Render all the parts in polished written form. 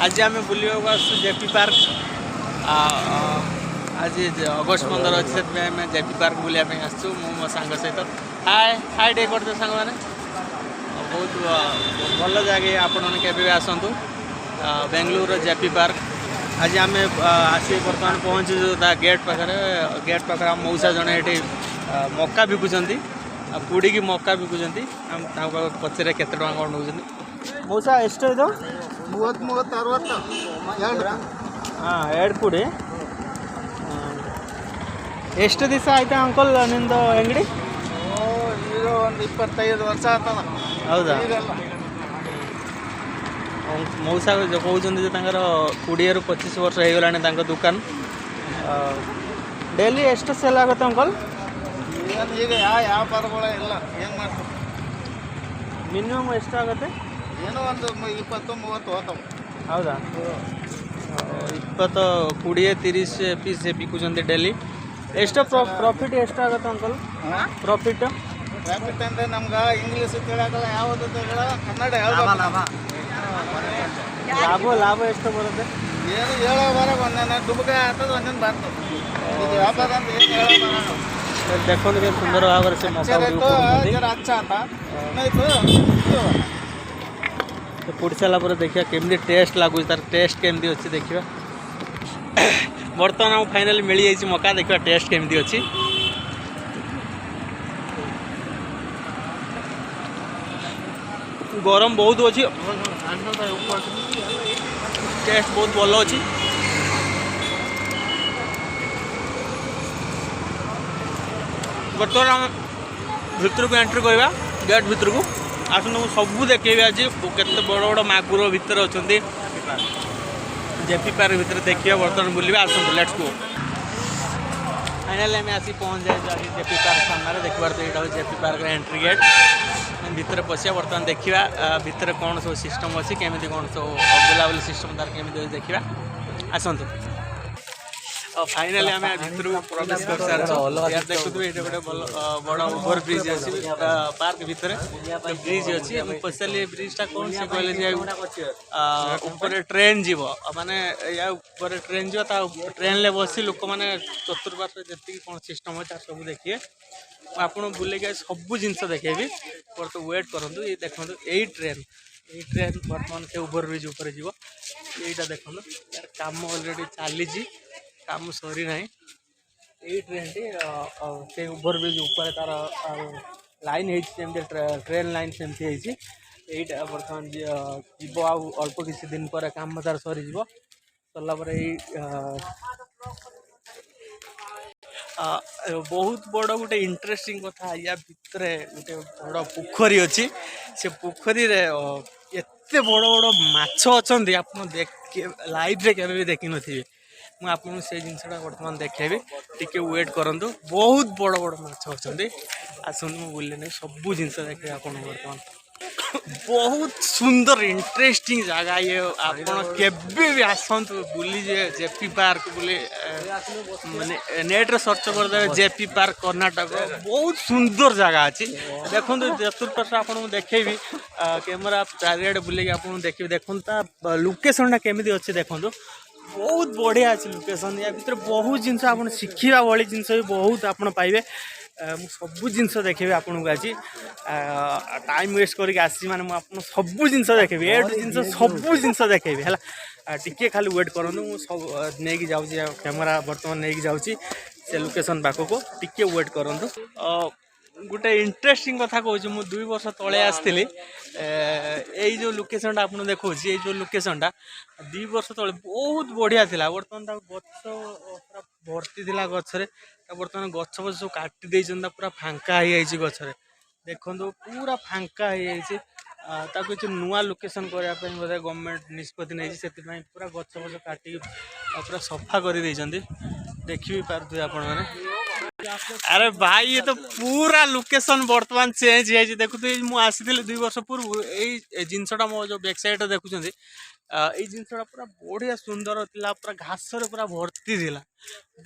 आज आम बुलवा जेपी पार्क आज अगस्ट 15 अच्छे से जेपी पार्क बुलाया आसू मो सांग सहित हाय हाय डे करते सांग मैंने बहुत भल जगह आपण आसतु बेंगलुरु जेपी पार्क आज आम आसी बर्तमान पहुँचू गेट पाखे मौसा जड़े ये मक्का बिकुंट पुड़ी की मक्का बिकुंट पचरे के नौ मौसा एस्ट ಇದು 30 60 ಹಾಂ 2 ಕೂಡಿ ಎಷ್ಟು ದಿವಸ ಆಯ್ತಾ ಅಂಕಲ್ ನಿಂದು ಅಂಗಡಿ? ಈಗ ಒಂದು 25 ವರ್ಷ ಆಗ್ತದ. ಹೌದಾ? मौसा कहते जो 20 ରୁ 25 वर्ष हो गला दुकान डेली ಎಷ್ಟು सेल आगते अंकल? ಈಗ ವ್ಯಾಪಾರಗಳ ಇಲ್ಲ ಏನು ಮಾಡ್ತಾರೆ मिनिमम ಎಷ್ಟು ಆಗುತ್ತೆ? ಏನೋ ಒಂದು 20 30 ಹೋಗ್ತಾವೆ. ಹೌದಾ? 20 20 30 ಪೀಸ್ ಬಿಕ್ಕುଛନ୍ତି डेली ಎಷ್ಟು ಪ್ರಾಫಿಟ್ ಎಷ್ಟು ಆಗುತ್ತೆ ಅಂಕಲ್? ಪ್ರಾಫಿಟ್ ಅಂದ್ರೆ ನಮ್ಗೆ ಇಂಗ್ಲೀಷ್ ತಿಳಿಯಾಕಲ್ಲ ಯಾವುದು ತಿಳ ಕನ್ನಡ ಹೇಳ್ಬೇಕು. ಲಾಭ ಎಷ್ಟು ಬರುತ್ತೆ? ಏನು ಹೇಳೋ ಬರ ಒಂದೊಂದು ದುಬಕಾಯಿ ಆಗ್ತದೆ ಒಂದೊಂದು ಬರ್ತದೆ. ಇದು ವ್ಯಾಪಾರ ಅಂತ ಏನು ಹೇಳೋ ಬರ देखो सुंदर भाव से पुड़ सारापर देखिए केमती टेस्ट लगुच तार टेस्ट केमती अच्छी देखिए बर्तमान फाइनाली मिल जाइए मका देखिए टेस्ट केमती अच्छी गरम बहुत अच्छी टेस्ट बहुत भल अच्छी बर्तमान भितर को एंट्री करवा गेट भितर को आसन सबू देखेबी आज केते बड़ बड़ मागुर भितर अच्छा जेपी पार्क भितर देखिए बर्तमान बुलवा आस लेट्स गो फाइनाली आम आसी पहुँच जाए आज जेपी पार्क सामने देखबार तो यहाँ जेपी पार्क एंट्री गेट भितर पशिया बर्तमान देखा भितर कौन सब सिस्टम अच्छी केमी कौन सब बुलाबुली सिस्टम तार केमी देखा आसतु फाइनाली आम भितर प्रवेश कर सारे देखुए ये गोटे बड़ ओभर ब्रिज अच्छी पार्क भितर ब्रिज अच्छी पचारे ब्रिजटा कौन से कहले ऊपर ट्रेन जीव माने या ऊपर ट्रेन जीव ट्रेन ले बसी लोक मैंने चतुर्पार्श्व जी कौन सिस्टम अच्छे सब देखिए आपड़ बुले सब जिनस देखेबी पर तो वेट करूँ ये देखो यही ट्रेन बर्तमान से ओभर ब्रिज उपर जीव यहीटा देखो यार काम अलरेडी चली काम सरी ना यही ट्रेन टी ओभर ब्रिज उपर तार लाइन होती ट्रेन लाइन सेमती यहीटा बर्तमान जीव अल्प किसी दिन पर काम तार सरी सरला बहुत बड़ गोटे इंटरेस्टिंग कथा या भितर गोटे बड़ पोखरी अच्छी से पोखरी रे एते बड़ बड़ माछ अच्छा आप लाइव रे केबे भी देखी नथिबे मुझे आपको से जिनसा बर्तमान देखेबी टिके वेट करूँ बहुत बड़ बड़ माछ अच्छा आसन बुले नहीं सबू जिन देखे आप बर्तमान बहुत सुंदर इंटरेस्टिंग जगह ये आपे भी आसतु बुली जेपी पार्क बुले माने नेट रे सर्च करदे जेपी पार्क कर्नाटक बहुत सुंदर जगह अच्छी देखो चतुर्पार्श्व आपको देखेबी कैमेरा चारिआडे बुले आपको देखिए देखो लोकेशनटा केमी अच्छी देखो बहुत बढ़िया अच्छी लोकेशन या भर बहुत जिन आप शिखा भाई जिन भी बहुत आप पाइबे सबू जिनस देखेबी आपको आज टाइम वेस्ट करके आसी माने मुझे सबू जिनस देखेबी ए टू जिनस सबू जिनस देखेबी है टिके खाली वेट करूँ सब नहीं जाऊँगी कैमेरा बर्तमान नहीं जाऊँगी से लोकेशन पाखक टिके वेट करूँ गोटे इंटरेस्टिंग कथा कहूँ मुझे 2 वर्ष तले आसती यही जो लोकेशनटा आप देखा ये जो लोकेशनटा 2 वर्ष तले बहुत बढ़िया थी बर्तमान गच भर्ती थी गचरे बर्तमान गच फच सब काटी पूरा फांका हो गचरे देखो पूरा फांका हो नुआ लोकेशन करने बोधे गवर्नमेंट निष्पत्ति नहीं से पूरा गच फच काटी पूरा सफा कर देखी भी पारे आप अरे भाई ये तो पूरा लोकेशन बर्तमान चेंज है देखो मुझे आसी 2 वर्ष पूर्व यही जिनसा मो जो बैक साइड देखुं ଏଇ ଜିନିଷଟା ପୁରା ବଢ଼ିଆ ସୁନ୍ଦର ଥିଲା, ପୁରା ଘାସରେ ପୁରା ଭର୍ତ୍ତି ଥିଲା,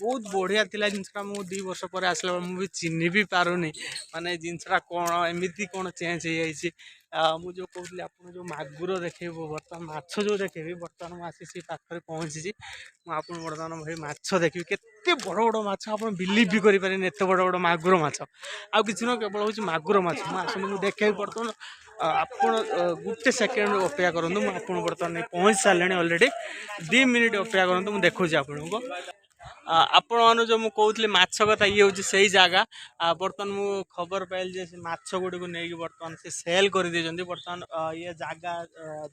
ବହୁତ ବଢ଼ିଆ ଥିଲା ଜିନିଷଟା। ମୁଁ 2 ବର୍ଷ ପରେ ଆସିଲା ବେଳେ ମୁଁ ବି ଚିହ୍ନି ବି ପାରୁନି ମାନେ ଏ ଜିନିଷଟା କ'ଣ ଏମିତି କ'ଣ ଚେଞ୍ଜ ହେଇଯାଇଛି। ମୁଁ ଯେଉଁ କହୁଥିଲି ଆପଣ ଯେଉଁ ମାଗୁର ଦେଖେଇବୁ ବର୍ତ୍ତମାନ ମାଛ ଯେଉଁ ଦେଖେଇବି, ବର୍ତ୍ତମାନ ମୁଁ ଆସି ସେଇ ପାଖରେ ପହଞ୍ଚିଛି। ମୁଁ ଆପଣଙ୍କୁ ବର୍ତ୍ତମାନ ଭାଇ ମାଛ ଦେଖିବି, କେତେ ବଡ଼ ବଡ଼ ମାଛ ଆପଣ ବିଲିଭ୍ ବି କରିପାରିବେନି, ଏତେ ବଡ଼ ବଡ଼ ମାଗୁର ମାଛ। ଆଉ କିଛି ନୁହଁ, କେବଳ ହେଉଛି ମାଗୁର ମାଛ। ମୁଁ ଆସନ୍ତୁ ମୁଁ ଦେଖେଇବି ବର୍ତ୍ତମାନ। ଆପଣ ଗୋଟେ ସେକେଣ୍ଡ ଅପେକ୍ଷା କରନ୍ତୁ, ମୁଁ ଆପଣଙ୍କୁ ବର୍ତ୍ତମାନ ପହଞ୍ଚି ସାରିଲେଣି ଅଲରେଡ଼ି। 2 ମିନିଟ୍ ଅପେକ୍ଷା କରନ୍ତୁ, ମୁଁ ଦେଖୁଛି ଆପଣଙ୍କୁ। ଆପଣମାନଙ୍କୁ ଯେଉଁ ମୁଁ କହୁଥିଲି ମାଛ କଥା, ଇଏ ହେଉଛି ସେଇ ଜାଗା। ବର୍ତ୍ତମାନ ମୁଁ ଖବର ପାଇଲି ଯେ ସେ ମାଛ ଗୁଡ଼ିକୁ ନେଇକି ବର୍ତ୍ତମାନ ସେ ସେଲ୍ କରିଦେଇଛନ୍ତି। ବର୍ତ୍ତମାନ ଇଏ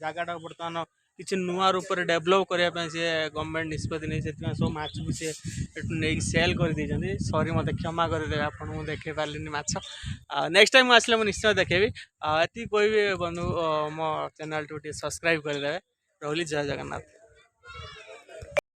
ଜାଗାଟାକୁ ବର୍ତ୍ତମାନ କିଛି ନୂଆ ରୂପରେ ଡେଭଲପ୍ କରିବା ପାଇଁ ସେ ଗଭର୍ଣ୍ଣମେଣ୍ଟ ନିଷ୍ପତ୍ତି ନେଇ, ସେଥିପାଇଁ ସବୁ ମାଛକୁ ସେ ଏଠୁ ନେଇକି ସେଲ୍ କରିଦେଇଛନ୍ତି। ସରି, ମୋତେ କ୍ଷମା କରିଦେବେ, ଆପଣଙ୍କୁ ଦେଖେଇ ପାରିଲିନି ମାଛ। ନେକ୍ସଟ ଟାଇମ୍ ମୁଁ ଆସିଲେ ମୁଁ ନିଶ୍ଚୟ ଦେଖେଇବି। ଏତିକି କହିବି ବନ୍ଧୁ, ମୋ ଚ୍ୟାନେଲ୍ଟିକୁ ଟିକେ ସବସ୍କ୍ରାଇବ୍ କରିଦେବେ। ରହିଲି, ଜୟ ଜଗନ୍ନାଥ।